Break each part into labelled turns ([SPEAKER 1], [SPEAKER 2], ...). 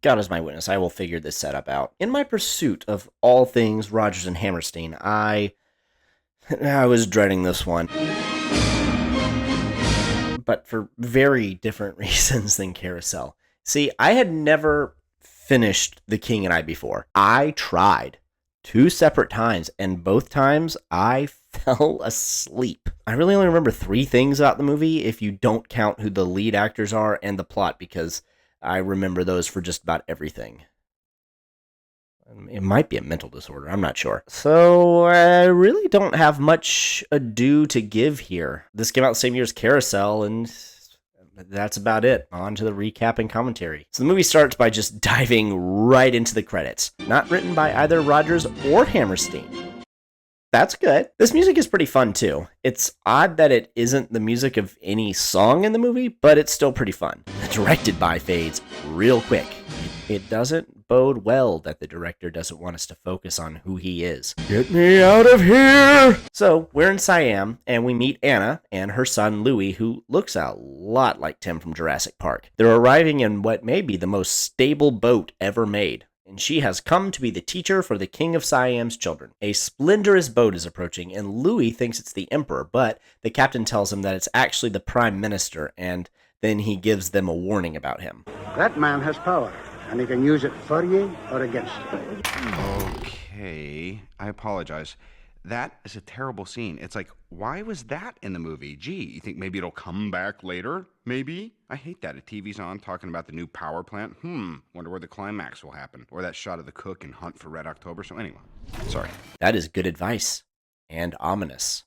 [SPEAKER 1] God is my witness, I will figure this setup out. In my pursuit of all things Rodgers and Hammerstein, I was dreading this one. But for very different reasons than Carousel. See, I had never finished The King and I before. I tried 2 separate times, and both times I fell asleep. I really only remember 3 things about the movie if you don't count who the lead actors are and the plot, because I remember those for just about everything. It might be a mental disorder, I'm not sure. So I really don't have much ado to give here. This came out the same year as Carousel, and that's about it. On to the recap and commentary. So the movie starts by just diving right into the credits. Not written by either Rodgers or Hammerstein. That's good. This music is pretty fun too. It's odd that it isn't the music of any song in the movie, but it's still pretty fun. The directed by fades real quick. It doesn't bode well that the director doesn't want us to focus on who he is. Get me out of here! So, we're in Siam, and we meet Anna and her son Louis, who looks a lot like Tim from Jurassic Park. They're arriving in what may be the most stable boat ever made, and she has come to be the teacher for the King of Siam's children. A splendorous boat is approaching, and Louis thinks it's the Emperor, but the captain tells him that it's actually the Prime Minister, and then he gives them a warning about him.
[SPEAKER 2] That man has power, and he can use it for you or against you.
[SPEAKER 3] Okay, I apologize. That is a terrible scene. It's like, why was that in the movie? Gee, you think maybe it'll come back later? Maybe? I hate that. A TV's on talking about the new power plant. Wonder where the climax will happen. Or that shot of the cook in Hunt for Red October. So anyway, sorry.
[SPEAKER 1] That is good advice. And ominous.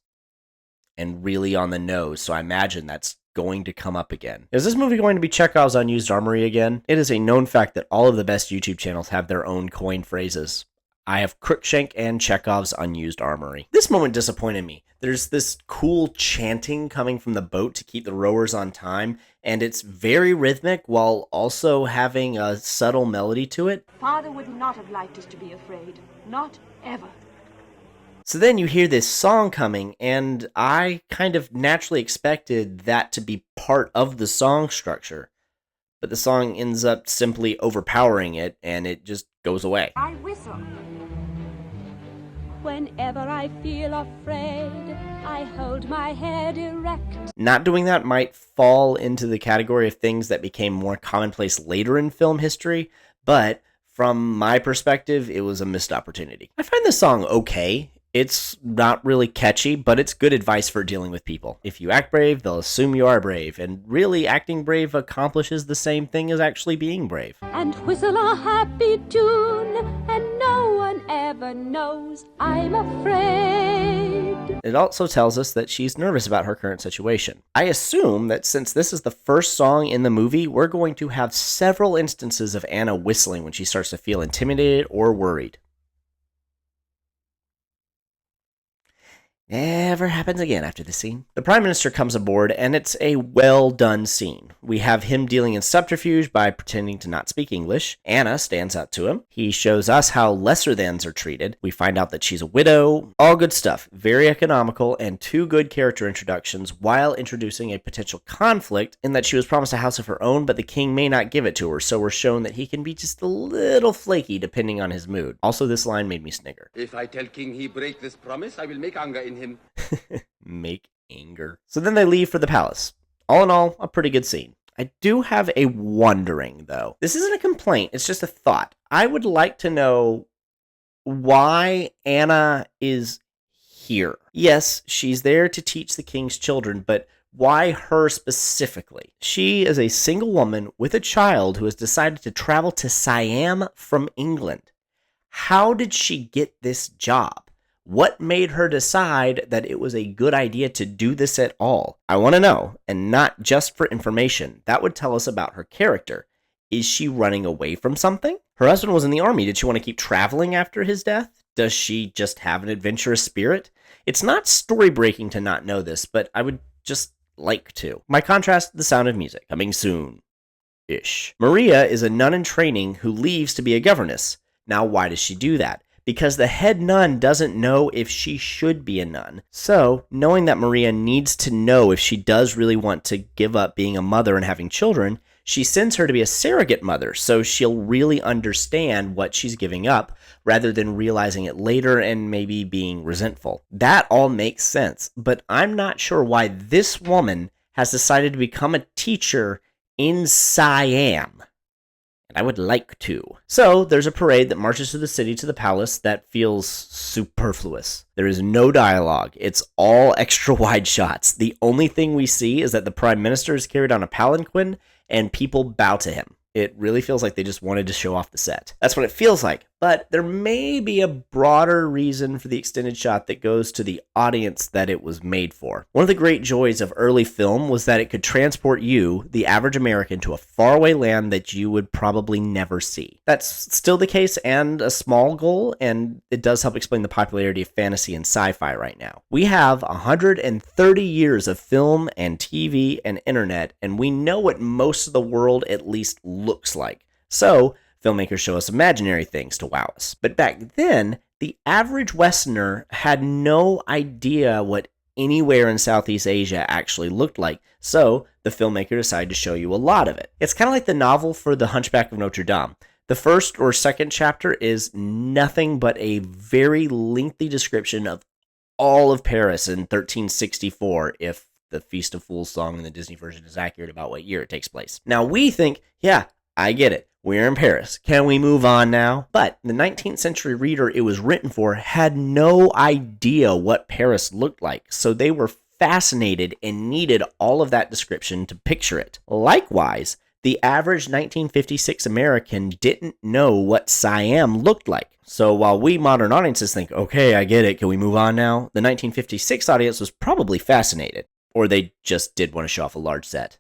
[SPEAKER 1] And really on the nose, so I imagine that's going to come up again. Is this movie going to be Chekhov's Unused Armory again? It is a known fact that all of the best YouTube channels have their own coin phrases. I have Crookshank and Chekhov's Unused Armory. This moment disappointed me. There's this cool chanting coming from the boat to keep the rowers on time, and it's very rhythmic while also having a subtle melody to it.
[SPEAKER 4] Father would not have liked us to be afraid. Not ever.
[SPEAKER 1] So then you hear this song coming, and I kind of naturally expected that to be part of the song structure. But the song ends up simply overpowering it, and it just goes away.
[SPEAKER 4] I whistle.
[SPEAKER 5] Whenever I feel afraid, I hold my head erect.
[SPEAKER 1] Not doing that might fall into the category of things that became more commonplace later in film history, but from my perspective, it was a missed opportunity. I find this song okay. It's not really catchy, but it's good advice for dealing with people. If you act brave, they'll assume you are brave, and really acting brave accomplishes the same thing as actually being brave.
[SPEAKER 5] And whistle a happy tune, and no one ever knows I'm afraid.
[SPEAKER 1] It also tells us that she's nervous about her current situation. I assume that since this is the first song in the movie, we're going to have several instances of Anna whistling when she starts to feel intimidated or worried. Never happens again after this scene. The Prime Minister comes aboard, and it's a well-done scene. We have him dealing in subterfuge by pretending to not speak English. Anna stands up to him. He shows us how lesser-thans are treated. We find out that she's a widow. All good stuff. Very economical, and 2 good character introductions while introducing a potential conflict in that she was promised a house of her own, but the king may not give it to her, so we're shown that he can be just a little flaky depending on his mood. Also, this line made me snigger.
[SPEAKER 6] If I tell king he break this promise, I will make anger in him.
[SPEAKER 1] Make anger. So then they leave for the palace. All in all, a pretty good scene. I do have a wondering, though. This isn't a complaint, it's just a thought. I would like to know why Anna is here. Yes, she's there to teach the king's children, but why her specifically? She is a single woman with a child who has decided to travel to Siam from England. How did she get this job? What made her decide that it was a good idea to do this at all? I want to know, and not just for information. That would tell us about her character. Is she running away from something? Her husband was in the army. Did she want to keep traveling after his death? Does she just have an adventurous spirit? It's not story-breaking to not know this, but I would just like to. By contrast, The Sound of Music, coming soon-ish. Maria is a nun in training who leaves to be a governess. Now, why does she do that? Because the head nun doesn't know if she should be a nun. So, knowing that Maria needs to know if she does really want to give up being a mother and having children, She sends her to be a surrogate mother, so she'll really understand what she's giving up rather than realizing it later and maybe being resentful. That all makes sense, but I'm not sure why this woman has decided to become a teacher in Siam. And I would like to. So, there's a parade that marches through the city to the palace that feels superfluous. There is no dialogue. It's all extra wide shots. The only thing we see is that the prime minister is carried on a palanquin and people bow to him. It really feels like they just wanted to show off the set. That's what it feels like. But there may be a broader reason for the extended shot that goes to the audience that it was made for. One of the great joys of early film was that it could transport you, the average American, to a faraway land that you would probably never see. That's still the case and a small goal, and it does help explain the popularity of fantasy and sci-fi right now. We have 130 years of film and TV and internet, and we know what most of the world at least looks like. So, filmmakers show us imaginary things to wow us. But back then, the average Westerner had no idea what anywhere in Southeast Asia actually looked like, so the filmmaker decided to show you a lot of it. It's kind of like the novel for The Hunchback of Notre Dame. The first or second chapter is nothing but a very lengthy description of all of Paris in 1364, if the Feast of Fools song in the Disney version is accurate about what year it takes place. Now we think, yeah, I get it. We're in Paris. Can we move on now? But the 19th century reader it was written for had no idea what Paris looked like, so they were fascinated and needed all of that description to picture it. Likewise, the average 1956 American didn't know what Siam looked like. So while we modern audiences think, okay, I get it, can we move on now? The 1956 audience was probably fascinated, or they just did want to show off a large set.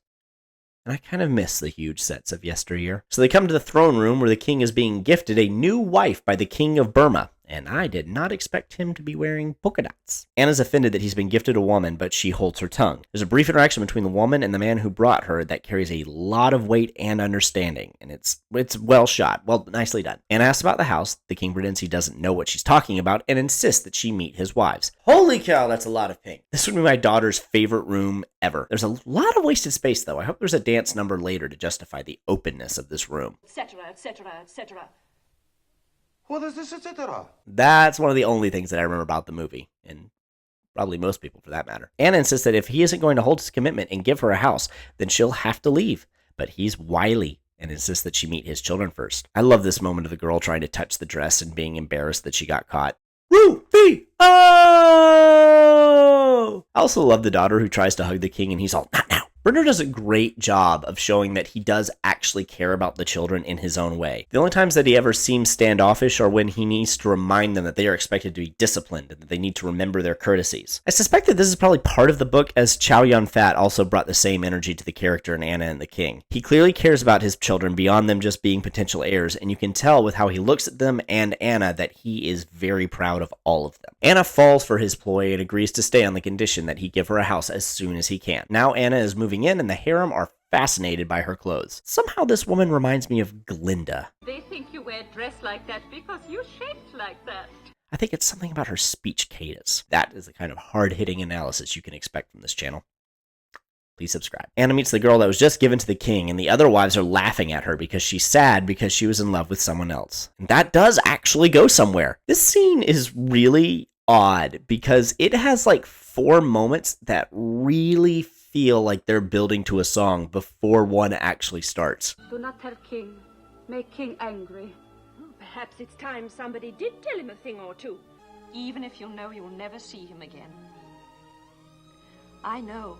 [SPEAKER 1] And I kind of miss the huge sets of yesteryear. So they come to the throne room where the king is being gifted a new wife by the king of Burma. And I did not expect him to be wearing polka dots. Anna's offended that he's been gifted a woman, but she holds her tongue. There's a brief interaction between the woman and the man who brought her that carries a lot of weight and understanding. And it's well shot. Well, nicely done. Anna asks about the house. The king pretends he doesn't know what she's talking about and insists that she meet his wives. Holy cow, that's a lot of pink. This would be my daughter's favorite room ever. There's a lot of wasted space, though. I hope there's a dance number later to justify the openness of this room.
[SPEAKER 4] Etc., etc., etc.
[SPEAKER 6] What is this, etc.?
[SPEAKER 1] That's one of the only things that I remember about the movie, and probably most people for that matter. Anna insists that if he isn't going to hold his commitment and give her a house, then she'll have to leave. But he's wily and insists that she meet his children first. I love this moment of the girl trying to touch the dress and being embarrassed that she got caught. Rufio! Oh! I also love the daughter who tries to hug the king and he's all, not now. Bernard does a great job of showing that he does actually care about the children in his own way. The only times that he ever seems standoffish are when he needs to remind them that they are expected to be disciplined and that they need to remember their courtesies. I suspect that this is probably part of the book, as Chow Yun-fat also brought the same energy to the character in Anna and the King. He clearly cares about his children beyond them just being potential heirs, and you can tell with how he looks at them and Anna that he is very proud of all of them. Anna falls for his ploy and agrees to stay on the condition that he give her a house as soon as he can. Now Anna is moving in and the harem are fascinated by her clothes. Somehow this woman reminds me of Glinda.
[SPEAKER 5] They think you wear dress like that because you're shaped like that.
[SPEAKER 1] I think it's something about her speech cadence. That is the kind of hard-hitting analysis you can expect from this channel. Please subscribe. Anna meets the girl that was just given to the king, and the other wives are laughing at her because she's sad because she was in love with someone else. And that does actually go somewhere. This scene is really odd because it has like 4 moments that really feel like they're building to a song before one actually starts.
[SPEAKER 5] Do not tell King. Make King angry.
[SPEAKER 4] Perhaps it's time somebody did tell him a thing or two. Even if you'll know you'll never see him again. I know.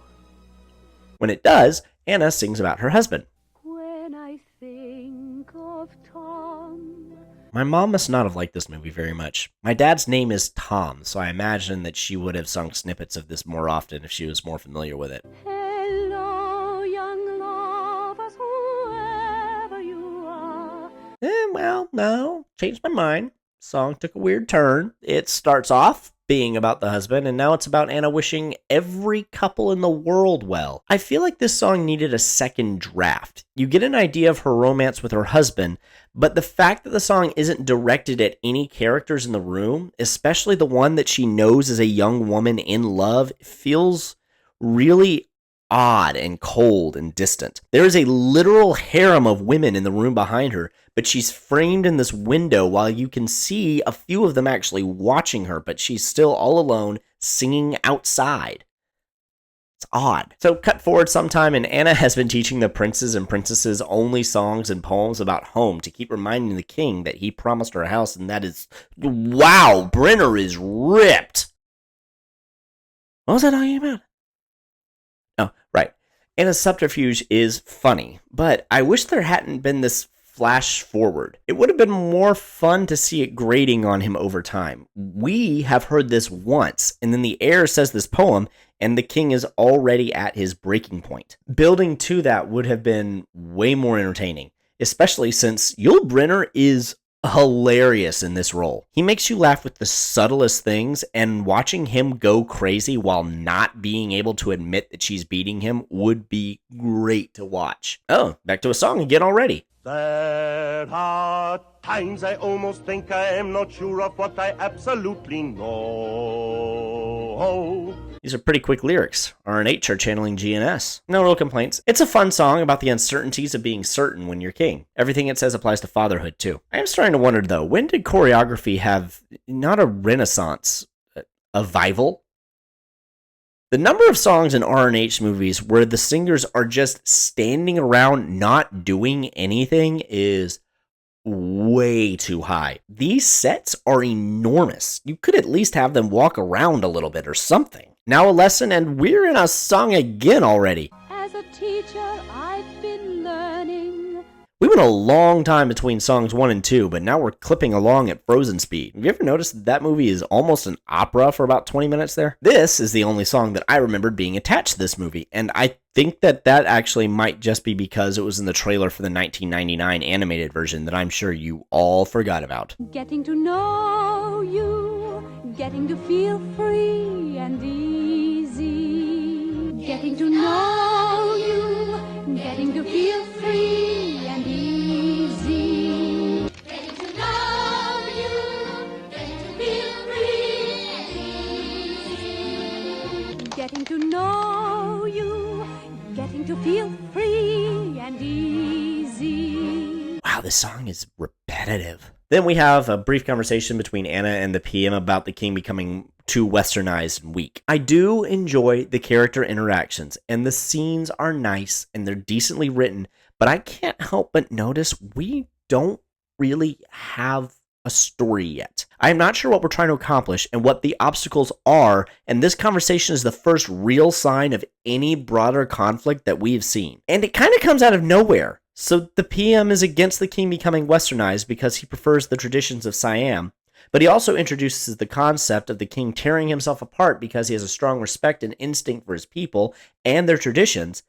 [SPEAKER 1] When it does, Anna sings about her husband.
[SPEAKER 5] When I think of Tom.
[SPEAKER 1] My mom must not have liked this movie very much. My dad's name is Tom, so I imagine that she would have sung snippets of this more often if she was more familiar with it.
[SPEAKER 5] Hello, young lovers, whoever you are.
[SPEAKER 1] Well, no. Changed my mind. Song took a weird turn. It starts off being about the husband, and now it's about Anna wishing every couple in the world well. I feel like this song needed a second draft. You get an idea of her romance with her husband, but the fact that the song isn't directed at any characters in the room, especially the one that she knows is a young woman in love, feels really odd and cold and distant. There is a literal harem of women in the room behind her, but she's framed in this window while you can see a few of them actually watching her, but she's still all alone singing outside. It's odd. So cut forward sometime, and Anna has been teaching the princes and princesses only songs and poems about home to keep reminding the king that he promised her a house, and that is... Wow, Brenner is ripped! What was I talking about? Oh, right. Anna's subterfuge is funny, but I wish there hadn't been this flash forward. It would have been more fun to see it grating on him over time. We have heard this once, and then the heir says this poem, and the king is already at his breaking point. Building to that would have been way more entertaining, especially since Yul Brynner is hilarious in this role. He makes you laugh with the subtlest things, and watching him go crazy while not being able to admit that she's beating him would be great to watch. Oh, back to a song again already.
[SPEAKER 7] There are times I almost think I am not sure of what I absolutely know.
[SPEAKER 1] These are pretty quick lyrics. R&H are channeling GNS. No real complaints. It's a fun song about the uncertainties of being certain when you're king. Everything it says applies to fatherhood, too. I am starting to wonder, though, when did choreography have not a renaissance, a revival? The number of songs in R&H movies where the singers are just standing around not doing anything is way too high. These sets are enormous. You could at least have them walk around a little bit or something. Now a lesson, and we're in a song again already.
[SPEAKER 5] As a teacher, I've been learning.
[SPEAKER 1] We went a long time between songs 1 and 2, but now we're clipping along at frozen speed. Have you ever noticed that movie is almost an opera for about 20 minutes there? This is the only song that I remembered being attached to this movie, and I think that actually might just be because it was in the trailer for the 1999 animated version that I'm sure you all forgot about.
[SPEAKER 5] Getting to know you, getting to feel free and easy. Getting to know you, getting to feel free and easy. Getting to know you, getting to feel free and easy. Getting to know you, getting to feel free and easy.
[SPEAKER 1] Wow, this song is repetitive. Then we have a brief conversation between Anna and the PM about the king becoming too westernized and weak. I do enjoy the character interactions, and the scenes are nice and they're decently written, but I can't help but notice we don't really have a story yet. I am not sure what we're trying to accomplish and what the obstacles are, and this conversation is the first real sign of any broader conflict that we've seen. And it kind of comes out of nowhere. So the PM is against the king becoming westernized because he prefers the traditions of Siam, but he also introduces the concept of the king tearing himself apart because he has a strong respect and instinct for his people and their traditions,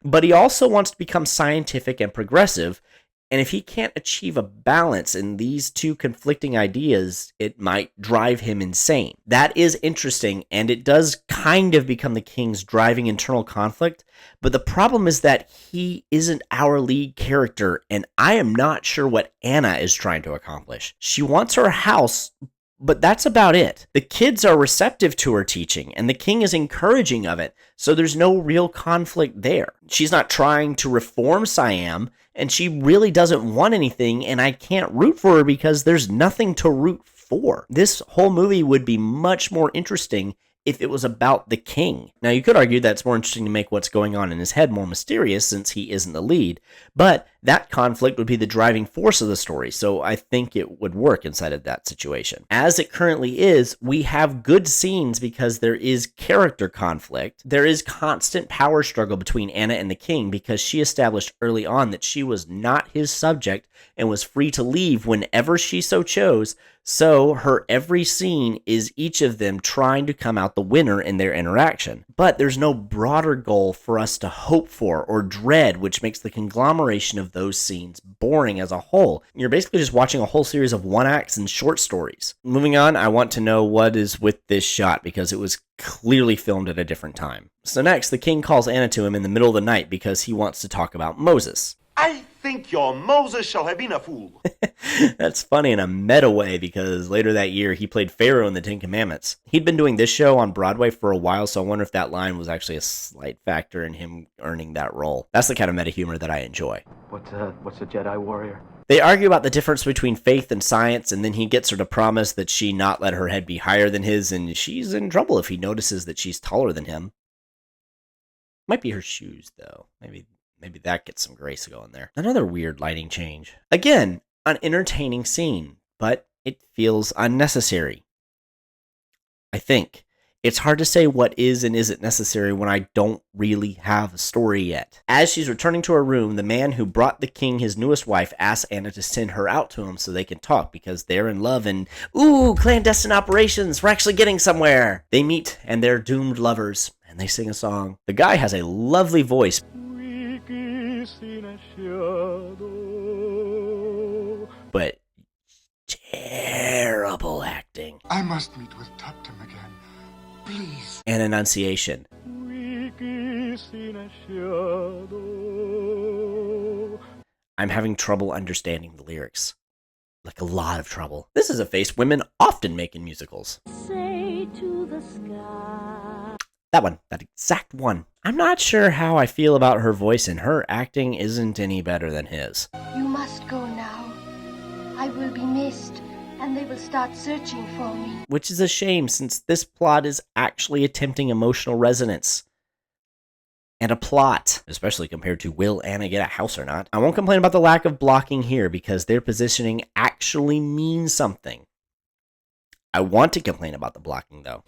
[SPEAKER 1] but he also wants to become scientific and progressive, and if he can't achieve a balance in these two conflicting ideas, it might drive him insane. That is interesting, and it does kind of become the king's driving internal conflict, but the problem is that he isn't our lead character, and I am not sure what Anna is trying to accomplish. She wants her house, but that's about it. The kids are receptive to her teaching, and the king is encouraging of it, so there's no real conflict there. She's not trying to reform Siam, and she really doesn't want anything, and I can't root for her because there's nothing to root for. This whole movie would be much more interesting if it was about the king. Now, you could argue that it's more interesting to make what's going on in his head more mysterious since he isn't the lead, but that conflict would be the driving force of the story, so I think it would work inside of that situation. As it currently is, we have good scenes because there is character conflict. There is constant power struggle between Anna and the king because she established early on that she was not his subject and was free to leave whenever she so chose, so her every scene is each of them trying to come out the winner in their interaction. But there's no broader goal for us to hope for or dread, which makes the conglomeration of those scenes boring as a whole. You're basically just watching a whole series of one-acts and short stories. Moving on, I want to know what is with this shot because it was clearly filmed at a different time. So next, the king calls Anna to him in the middle of the night because he wants to talk about Moses.
[SPEAKER 7] I think
[SPEAKER 6] think your Moses shall have been a fool.
[SPEAKER 1] That's funny in a meta way because later that year he played Pharaoh in the Ten Commandments. He'd been doing this show on Broadway for a while, so I wonder if that line was actually a slight factor in him earning that role. That's the kind of meta humor that I enjoy.
[SPEAKER 8] What's a Jedi warrior?
[SPEAKER 1] They argue about the difference between faith and science, and then he gets her to promise that she not let her head be higher than his, and she's in trouble if he notices that she's taller than him. Might be her shoes, though. Maybe that gets some grace going there. Another weird lighting change. Again, an entertaining scene, but it feels unnecessary. I think. It's hard to say what is and isn't necessary when I don't really have a story yet. As she's returning to her room, the man who brought the king his newest wife asks Anna to send her out to him so they can talk because they're in love and, ooh, clandestine operations, we're actually getting somewhere. They meet and they're doomed lovers and they sing a song. The guy has a lovely voice. But terrible acting.
[SPEAKER 2] I must meet with Tuptim again. Please.
[SPEAKER 1] And enunciation. I'm having trouble understanding the lyrics. Like a lot of trouble. This is a face women often make in musicals.
[SPEAKER 5] Say to the sky.
[SPEAKER 1] That one. That exact one. I'm not sure how I feel about her voice, and her acting isn't any better than his.
[SPEAKER 9] You must go now. I will be missed, and they will start searching for me.
[SPEAKER 1] Which is a shame, since this plot is actually attempting emotional resonance. And a plot, especially compared to will Anna get a house or not. I won't complain about the lack of blocking here, because their positioning actually means something. I want to complain about the blocking, though.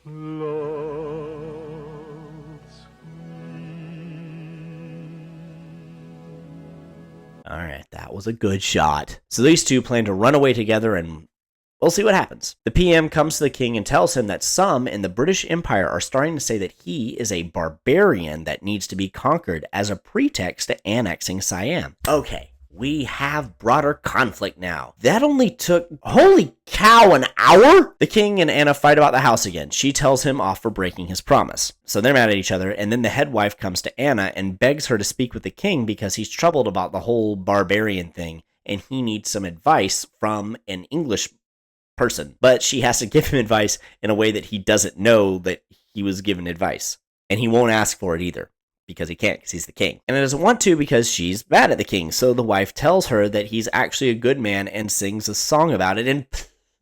[SPEAKER 1] Alright, that was a good shot. So these two plan to run away together and we'll see what happens. The PM comes to the king and tells him that some in the British Empire are starting to say that he is a barbarian that needs to be conquered as a pretext to annexing Siam. Okay, we have broader conflict now. That only took, holy cow, an hour? The king and Anna fight about the house again. She tells him off for breaking his promise. So they're mad at each other, and then the head wife comes to Anna and begs her to speak with the king because he's troubled about the whole barbarian thing, and he needs some advice from an English person. But she has to give him advice in a way that he doesn't know that he was given advice. And he won't ask for it either. Because he can't, because he's the king. And it doesn't want to because she's mad at the king. So the wife tells her that he's actually a good man and sings a song about it. And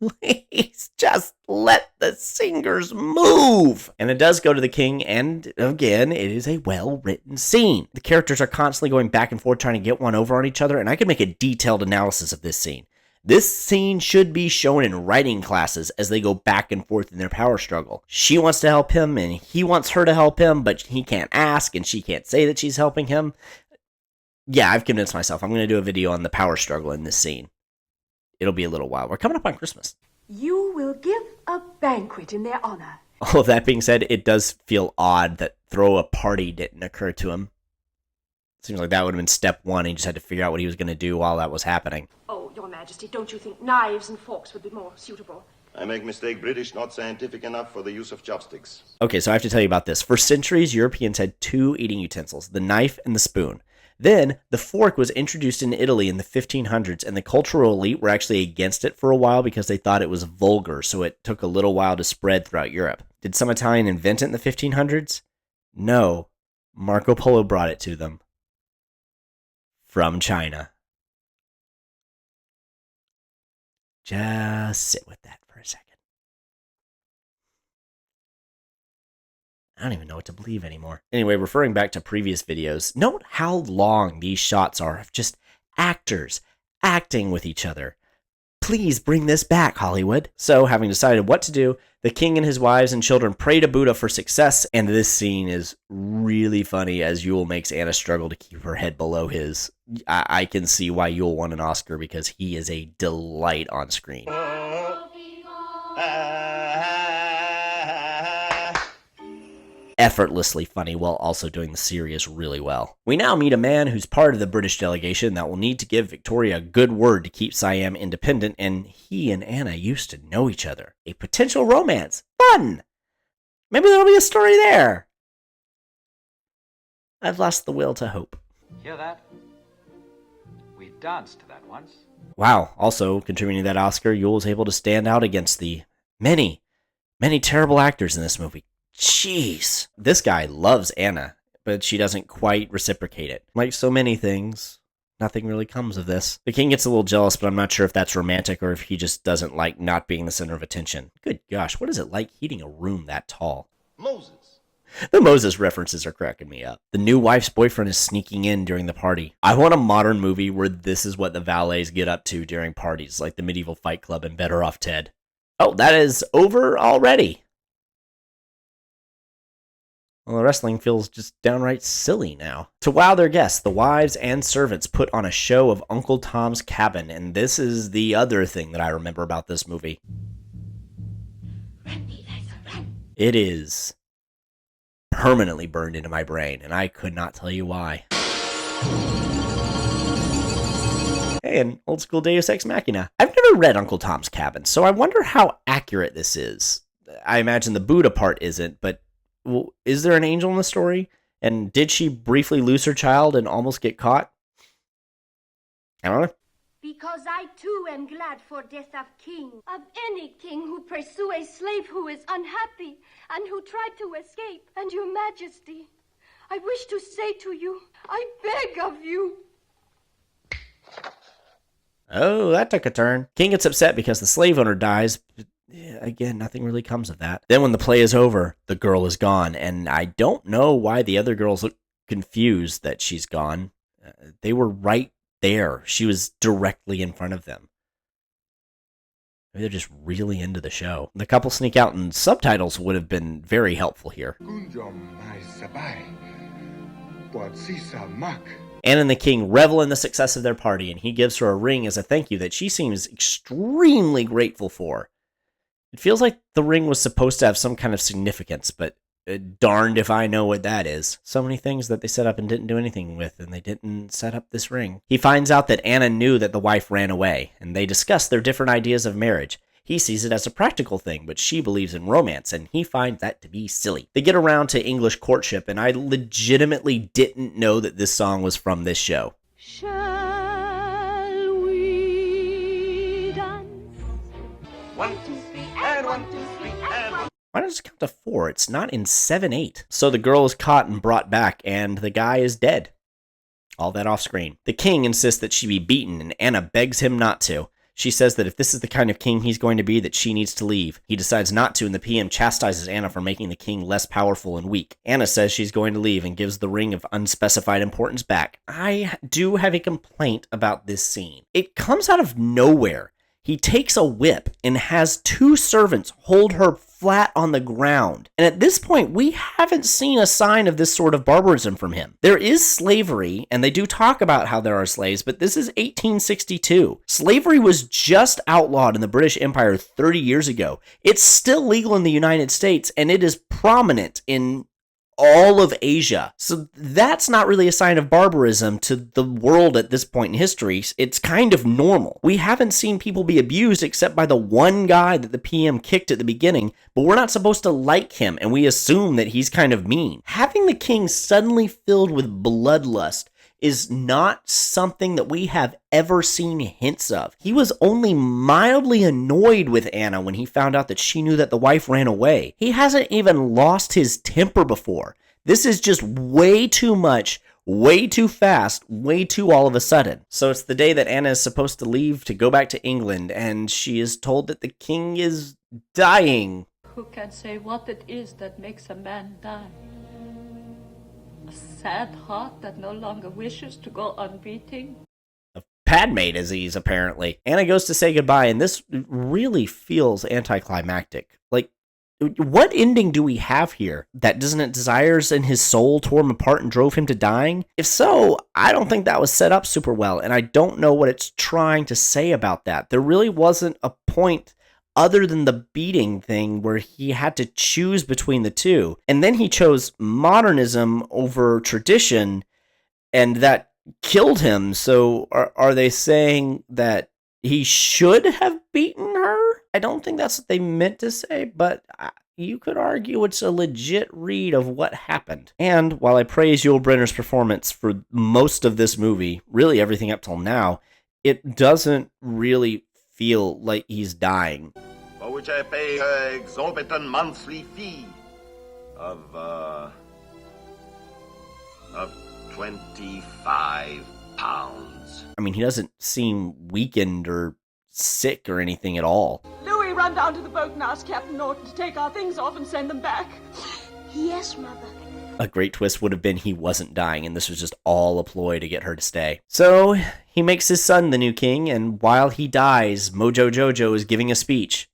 [SPEAKER 1] please just let the singers move. And it does go to the king. And again, it is a well-written scene. The characters are constantly going back and forth trying to get one over on each other. And I could make a detailed analysis of this scene. This scene should be shown in writing classes as they go back and forth in their power struggle. She wants to help him and he wants her to help him, but he can't ask and she can't say that she's helping him. Yeah, I've convinced myself. I'm going to do a video on the power struggle in this scene. It'll be a little while. We're coming up on Christmas.
[SPEAKER 4] You will give a banquet in their honor.
[SPEAKER 1] All of that being said, it does feel odd that throw a party didn't occur to him. Seems like that would have been step one. He just had to figure out what he was going to do while that was happening.
[SPEAKER 4] Oh, Your Majesty, don't you think knives and forks would be more suitable?
[SPEAKER 6] I make mistake British not scientific enough for the use of chopsticks.
[SPEAKER 1] Okay, so I have to tell you about this. For centuries, Europeans had two eating utensils, the knife and the spoon. Then, the fork was introduced in Italy in the 1500s, and the cultural elite were actually against it for a while because they thought it was vulgar, so it took a little while to spread throughout Europe. Did some Italian invent it in the 1500s? No. Marco Polo brought it to them. From China. Just sit with that for a second. I don't even know what to believe anymore. Anyway, referring back to previous videos, note how long these shots are of just actors acting with each other. Please bring this back, Hollywood. So, having decided what to do, the king and his wives and children pray to Buddha for success, and this scene is really funny as Yule makes Anna struggle to keep her head below his. I can see why Yule won an Oscar because he is a delight on screen. Effortlessly funny while also doing the serious really well. We now meet a man who's part of the British delegation that will need to give Victoria a good word to keep Siam independent, and he and Anna used to know each other. A potential romance. Fun! Maybe there'll be a story there. I've lost the will to hope.
[SPEAKER 8] Hear that? We
[SPEAKER 10] danced to that once.
[SPEAKER 1] Wow. Also, contributing to that Oscar, Yule was able to stand out against the many, many terrible actors in this movie. Jeez. This guy loves Anna, but she doesn't quite reciprocate it. Like so many things, nothing really comes of this. The king gets a little jealous, but I'm not sure if that's romantic or if he just doesn't like not being the center of attention. Good gosh, what is it like heating a room that tall?
[SPEAKER 6] Moses.
[SPEAKER 1] The Moses references are cracking me up. The new wife's boyfriend is sneaking in during the party. I want a modern movie where this is what the valets get up to during parties, like the medieval Fight Club and Better Off Ted. Oh, that is over already. Well, the wrestling feels just downright silly now. To wow their guests, the wives and servants put on a show of Uncle Tom's Cabin, and this is the other thing that I remember about this movie. It is permanently burned into my brain, and I could not tell you why. Hey, an old school Deus Ex Machina. I've never read Uncle Tom's Cabin, so I wonder how accurate this is. I imagine the Buddha part isn't, but is there an angel in the story? And did she briefly lose her child and almost get caught? I don't know.
[SPEAKER 9] Because I too am glad for death of king, of any king who pursue a slave who is unhappy and who tried to escape. And your majesty, I wish to say to you, I beg of you.
[SPEAKER 1] Oh, that took a turn. King gets upset because the slave owner dies. Again, nothing really comes of that. Then when the play is over, the girl is gone, and I don't know why the other girls look confused that she's gone. They were right there. She was directly in front of them. Maybe they're just really into the show. The couple sneak out, and subtitles would have been very helpful here. Anne and the king revel in the success of their party, and he gives her a ring as a thank you that she seems extremely grateful for. It feels like the ring was supposed to have some kind of significance, but darned if I know what that is. So many things that they set up and didn't do anything with, and they didn't set up this ring. He finds out that Anna knew that the wife ran away, and they discuss their different ideas of marriage. He sees it as a practical thing, but she believes in romance, and he finds that to be silly. They get around to English courtship, and I legitimately didn't know that this song was from this show.
[SPEAKER 5] Shall we dance?
[SPEAKER 7] 1, 2, 3, and 1, 2, 3, and 1.
[SPEAKER 1] Why not just count to 4? It's not in 7/8. So the girl is caught and brought back, and the guy is dead. All that off screen. The king insists that she be beaten, and Anna begs him not to. She says that if this is the kind of king he's going to be, that she needs to leave. He decides not to, and the PM chastises Anna for making the king less powerful and weak. Anna says she's going to leave and gives the ring of unspecified importance back. I do have a complaint about this scene. It comes out of nowhere. He takes a whip and has 2 servants hold her flat on the ground. And at this point, we haven't seen a sign of this sort of barbarism from him. There is slavery, and they do talk about how there are slaves, but this is 1862. Slavery was just outlawed in the British Empire 30 years ago. It's still legal in the United States, and it is prominent in all of Asia. So that's not really a sign of barbarism to the world at this point in history. It's kind of normal. We haven't seen people be abused except by the one guy that the PM kicked at the beginning, but we're not supposed to like him, and we assume that he's kind of mean. Having the king suddenly filled with bloodlust is not something that we have ever seen hints of. He was only mildly annoyed with Anna when he found out that she knew that the wife ran away. He hasn't even lost his temper before. This is just way too much, way too fast, way too all of a sudden. So it's the day that Anna is supposed to leave to go back to England, and she is told that the king is dying.
[SPEAKER 11] Who can say what it is that makes a man die? A sad heart that no longer wishes to go on beating?
[SPEAKER 1] A Padme disease, apparently. Anna goes to say goodbye, and this really feels anticlimactic. Like, what ending do we have here? That dissonant desires in his soul tore him apart and drove him to dying? If so, I don't think that was set up super well, and I don't know what it's trying to say about that. There really wasn't a point other than the beating thing where he had to choose between the two. And then he chose modernism over tradition, and that killed him. So are they saying that he should have beaten her? I don't think that's what they meant to say, but you could argue it's a legit read of what happened. And while I praise Yul Brynner's performance for most of this movie, really everything up till now, it doesn't really feel like he's dying.
[SPEAKER 6] For which I pay her exorbitant monthly fee of 25 pounds.
[SPEAKER 1] I mean, he doesn't seem weakened or sick or anything at all.
[SPEAKER 11] Louis, run down to the boat and ask Captain Norton to take our things off and send them back.
[SPEAKER 9] Yes, Mother.
[SPEAKER 1] A great twist would have been he wasn't dying, and this was just all a ploy to get her to stay. So, he makes his son the new king, and while he dies, Mojo Jojo is giving a speech.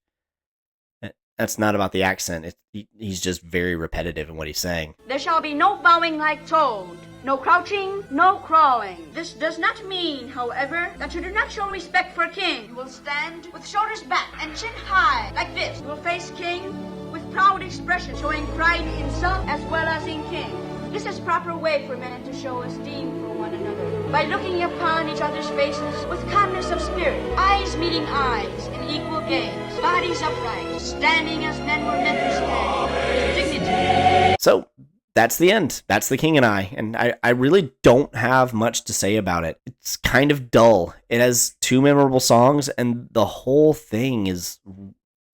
[SPEAKER 1] That's not about the accent. He's just very repetitive in what he's saying.
[SPEAKER 4] There shall be no bowing like toad, no crouching, no crawling. This does not mean, however, that you do not show respect for king. You will stand with shoulders back and chin high, like this. You will face king with proud expression, showing pride in self as well as in king. This is proper way for men to show esteem for one another, by looking upon each other's faces with calmness of spirit, eyes meeting eyes in equal gaze, bodies upright, standing as men were meant to stand, with dignity.
[SPEAKER 1] So, that's the end. That's The King and I really don't have much to say about it. It's kind of dull. It has 2 memorable songs, and the whole thing is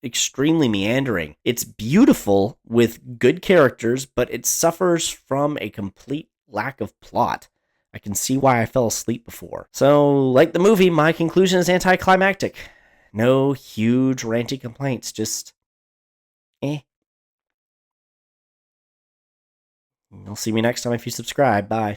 [SPEAKER 1] extremely meandering. It's beautiful with good characters, but it suffers from a complete lack of plot. I can see why I fell asleep before. So, like the movie, my conclusion is anticlimactic. No huge ranty complaints, just eh. You'll see me next time if you subscribe. Bye.